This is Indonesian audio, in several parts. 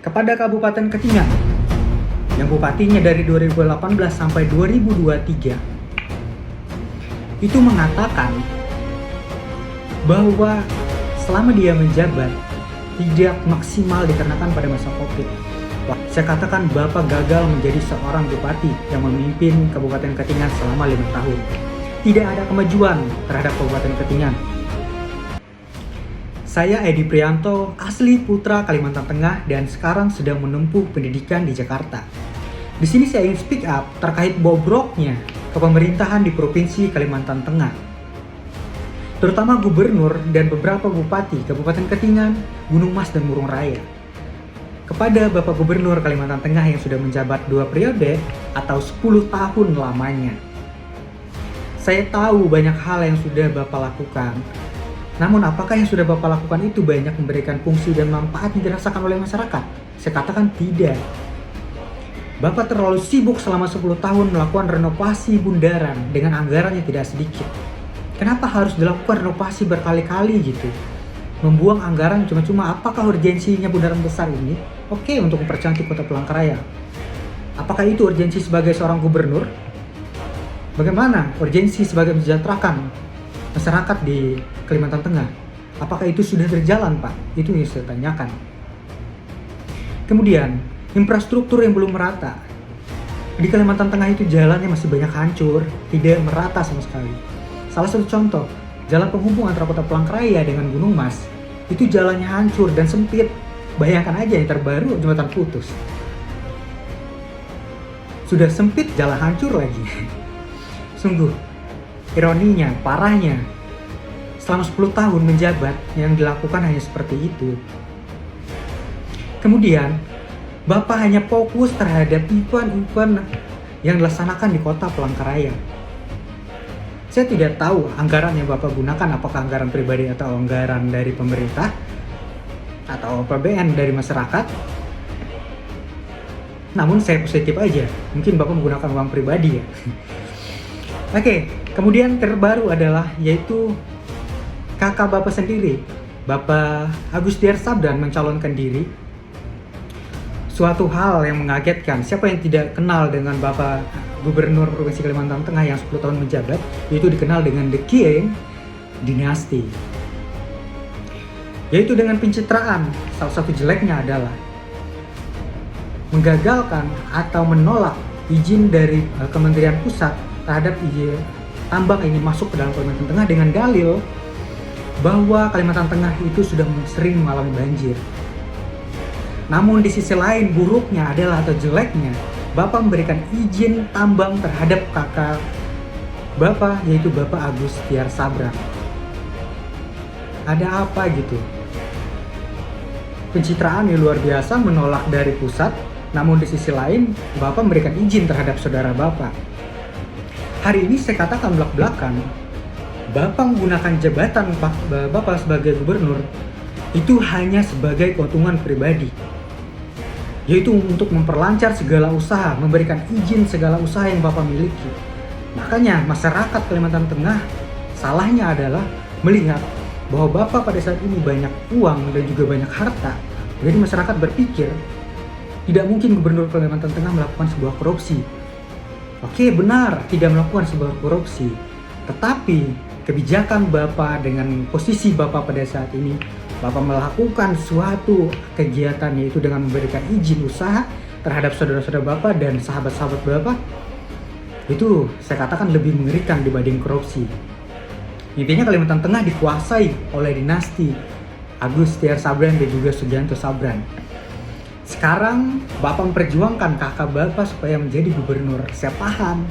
kepada Kabupaten Ketinggan yang bupatinya dari 2018 sampai 2023 itu mengatakan bahwa selama dia menjabat tidak maksimal dikarenakan pada masa Covid. Wah, saya katakan Bapak gagal menjadi seorang bupati yang memimpin Kabupaten Ketinggan selama 5 tahun. Tidak ada kemajuan terhadap Kabupaten Ketinggan. Saya Edi Prianto, asli putra Kalimantan Tengah dan sekarang sedang menempuh pendidikan di Jakarta. Di sini saya ingin speak up terkait bobroknya kepemerintahan di Provinsi Kalimantan Tengah. Terutama gubernur dan beberapa bupati Kabupaten Ketinggan, Gunung Mas dan Murung Raya. Kepada Bapak Gubernur Kalimantan Tengah yang sudah menjabat 2 periode atau 10 tahun lamanya. Saya tahu banyak hal yang sudah Bapak lakukan. Namun apakah yang sudah Bapak lakukan itu banyak memberikan fungsi dan manfaat yang dirasakan oleh masyarakat? Saya katakan tidak. Bapak terlalu sibuk selama 10 tahun melakukan renovasi bundaran dengan anggaran yang tidak sedikit. Kenapa harus dilakukan renovasi berkali-kali gitu? Membuang anggaran cuma-cuma, apakah urgensinya bundaran besar ini? Oke, untuk mempercantik kota Palangkaraya. Apakah itu urgensi sebagai seorang gubernur? Bagaimana urgensi sebagai mensejahterakan masyarakat di Kalimantan Tengah? Apakah itu sudah berjalan, Pak? Itu yang saya tanyakan. Kemudian, infrastruktur yang belum merata. Di Kalimantan Tengah itu jalannya masih banyak hancur, tidak merata sama sekali. Salah satu contoh, jalan penghubung antara kota Palangkaraya dengan Gunung Mas, itu jalannya hancur dan sempit. Bayangkan aja yang terbaru jembatan putus. Sudah sempit, jalan hancur lagi. Sungguh, ironinya, parahnya, selama 10 tahun menjabat yang dilakukan hanya seperti itu. Kemudian, Bapak hanya fokus terhadap event-event yang dilaksanakan di kota Palangkaraya. Saya tidak tahu anggaran yang Bapak gunakan apakah anggaran pribadi atau anggaran dari pemerintah atau APBN dari masyarakat. Namun saya positif aja, mungkin Bapak menggunakan uang pribadi ya. Oke, kemudian terbaru adalah yaitu kakak Bapak sendiri, Bapak Agus Tiar Sabran mencalonkan diri. Suatu hal yang mengagetkan, siapa yang tidak kenal dengan Bapak Gubernur Provinsi Kalimantan Tengah yang 10 tahun menjabat, yaitu dikenal dengan The King Dynasty. Yaitu dengan pencitraan, salah satu jeleknya adalah menggagalkan atau menolak izin dari Kementerian Pusat terhadap izin tambang ini masuk ke dalam Kalimantan Tengah dengan dalil bahwa Kalimantan Tengah itu sudah sering mengalami banjir. Namun di sisi lain buruknya adalah atau jeleknya, Bapak memberikan izin tambang terhadap kakak Bapak yaitu Bapak Agus Tiar Sabran. Ada apa gitu? Pencitraan yang luar biasa, menolak dari pusat, namun di sisi lain Bapak memberikan izin terhadap saudara Bapak. Hari ini saya katakan belak-belakan, Bapak menggunakan jabatan Bapak sebagai gubernur itu hanya sebagai keuntungan pribadi, yaitu untuk memperlancar segala usaha, memberikan izin segala usaha yang Bapak miliki. Makanya masyarakat Kalimantan Tengah salahnya adalah melihat bahwa Bapak pada saat ini banyak uang dan juga banyak harta. Jadi masyarakat berpikir tidak mungkin gubernur Kalimantan Tengah melakukan sebuah korupsi. Oke, benar, tidak melakukan sebuah korupsi. Tetapi kebijakan Bapak dengan posisi Bapak pada saat ini, Bapak melakukan suatu kegiatan yaitu dengan memberikan izin usaha terhadap saudara-saudara Bapak dan sahabat-sahabat Bapak. Itu saya katakan lebih mengerikan dibanding korupsi. Intinya Kalimantan Tengah dikuasai oleh dinasti Agus Tiar Sabran dan juga Sugianto Sabran. Sekarang Bapak memperjuangkan kakak Bapak supaya menjadi gubernur. Saya paham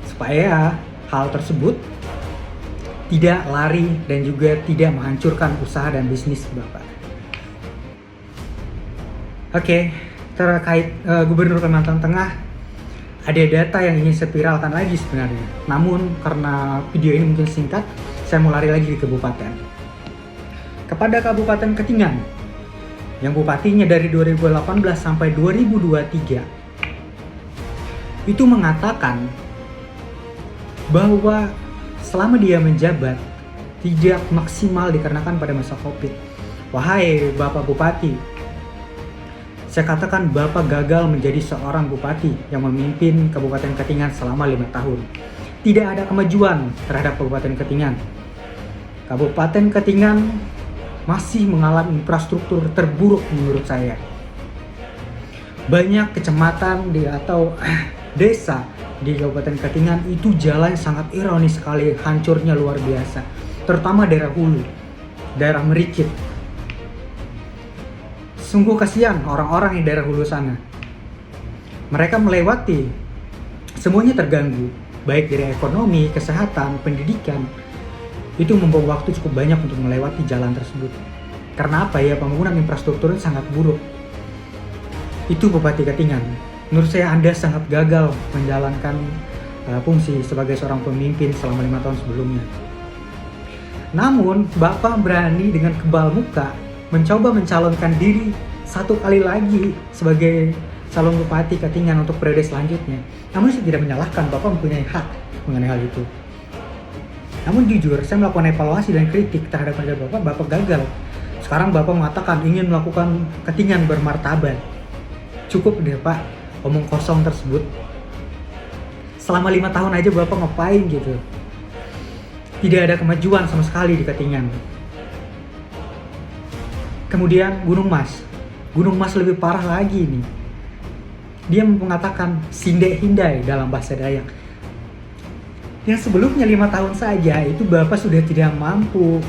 supaya hal tersebut tidak lari dan juga tidak menghancurkan usaha dan bisnis Bapak. Oke, terkait Gubernur Kalimantan Tengah, ada data yang ingin saya viralkan lagi sebenarnya. Namun karena video ini mungkin singkat, saya mau lari lagi ke kabupaten. Kepada Kabupaten Ketinggan, yang bupatinya dari 2018 sampai 2023, itu mengatakan bahwa selama dia menjabat tidak maksimal dikarenakan pada masa Covid. Wahai Bapak Bupati, Saya katakan Bapak gagal menjadi seorang bupati yang memimpin Kabupaten Katingan selama 5 tahun. Tidak ada kemajuan terhadap Kabupaten Katingan. Kabupaten Katingan masih mengalami infrastruktur terburuk menurut saya. Banyak kecamatan atau desa di Kabupaten Katingan itu jalan sangat ironis sekali, hancurnya luar biasa. Terutama daerah hulu, daerah Merikit. Sungguh kasihan orang-orang di daerah hulu sana. Mereka melewati, semuanya terganggu, baik dari ekonomi, kesehatan, pendidikan. Itu membawa waktu cukup banyak untuk melewati jalan tersebut. Karena apa ya, pembangunan infrastrukturnya sangat buruk. Itu Bupati Katingan. Menurut saya Anda sangat gagal menjalankan fungsi sebagai seorang pemimpin selama 5 tahun sebelumnya. Namun, Bapak berani dengan kebal muka mencoba mencalonkan diri satu kali lagi sebagai calon Bupati Katingan untuk periode selanjutnya. Namun saya tidak menyalahkan, Bapak mempunyai hak mengenai hal itu. Namun jujur, saya melakukan evaluasi dan kritik terhadap kerja Bapak gagal. Sekarang Bapak mengatakan ingin melakukan Katingan bermartabat. Cukup deh Pak, omong kosong tersebut. Selama 5 tahun aja Bapak ngapain gitu? Tidak ada kemajuan sama sekali di Katingan. Kemudian Gunung Mas. Gunung Mas lebih parah lagi nih. Dia mengatakan sindek hindai dalam bahasa Dayak. Yang sebelumnya 5 tahun saja itu Bapak sudah tidak mampu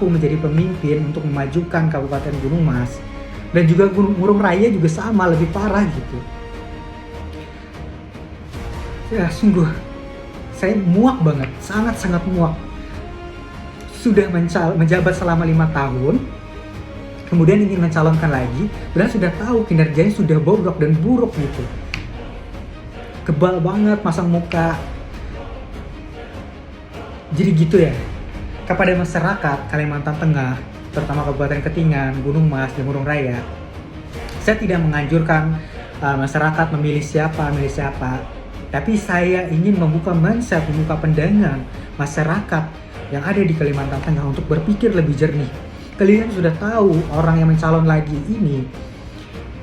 menjadi pemimpin untuk memajukan Kabupaten Gunung Mas. Dan juga Murung Raya juga sama, lebih parah gitu. Ya sungguh, saya muak banget, sangat-sangat muak. Sudah menjabat selama 5 tahun, kemudian ingin mencalonkan lagi, padahal sudah tahu kinerjanya sudah bobrok dan buruk gitu. Kebal banget masang muka. Jadi gitu ya, kepada masyarakat Kalimantan Tengah, terutama Kabupaten Katingan, Gunung Mas, dan Murung Raya, saya tidak menganjurkan masyarakat memilih siapa, tapi saya ingin membuka mindset, membuka pandangan masyarakat yang ada di Kalimantan Tengah untuk berpikir lebih jernih. Kalian sudah tahu orang yang mencalon lagi ini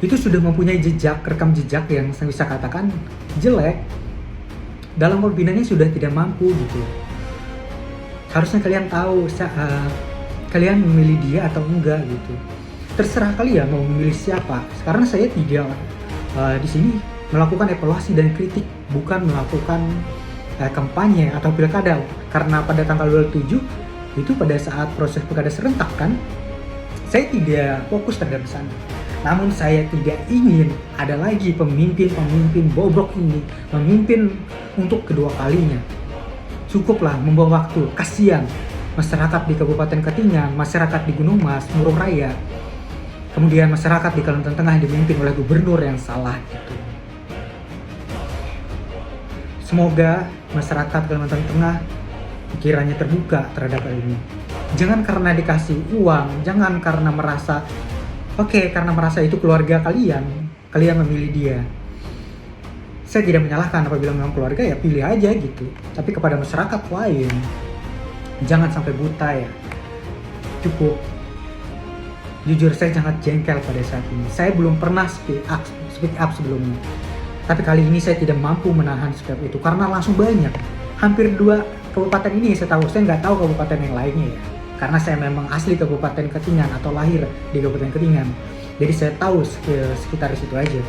itu sudah mempunyai rekam jejak yang saya bisa katakan jelek. Dalam kepemimpinannya sudah tidak mampu gitu. Harusnya kalian tahu kalian memilih dia atau enggak gitu. Terserah kalian mau memilih siapa. Karena saya tidak di sini melakukan evaluasi dan kritik, bukan melakukan kampanye atau pilkada. Karena pada tanggal 27 itu pada saat proses pilkada serentak kan, saya tidak fokus terhadap sana. Namun saya tidak ingin ada lagi pemimpin bobrok ini memimpin untuk kedua kalinya. Cukuplah membawa waktu, kasihan masyarakat di Kabupaten Katingan, masyarakat di Gunung Mas, Murung Raya, kemudian masyarakat di Kalimantan Tengah yang dipimpin oleh gubernur yang salah gitu. Semoga masyarakat Kalimantan Tengah pikirannya terbuka terhadap hal ini. Jangan karena dikasih uang, jangan karena merasa karena merasa itu keluarga kalian memilih dia. Saya tidak menyalahkan apabila memang keluarga, ya pilih aja gitu. Tapi kepada masyarakat lain, jangan sampai buta ya. Cukup. Jujur saya sangat jengkel pada saat ini. Saya belum pernah speak up sebelumnya. Tapi kali ini saya tidak mampu menahan speak up itu karena langsung banyak. Hampir 2 kabupaten ini saya tahu, saya nggak tahu kabupaten yang lainnya ya. Karena saya memang asli Kabupaten Katingan atau lahir di Kabupaten Katingan. Jadi saya tahu sekitar situ aja.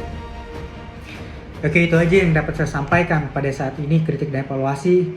Oke, itu aja yang dapat saya sampaikan pada saat ini, kritik dan evaluasi.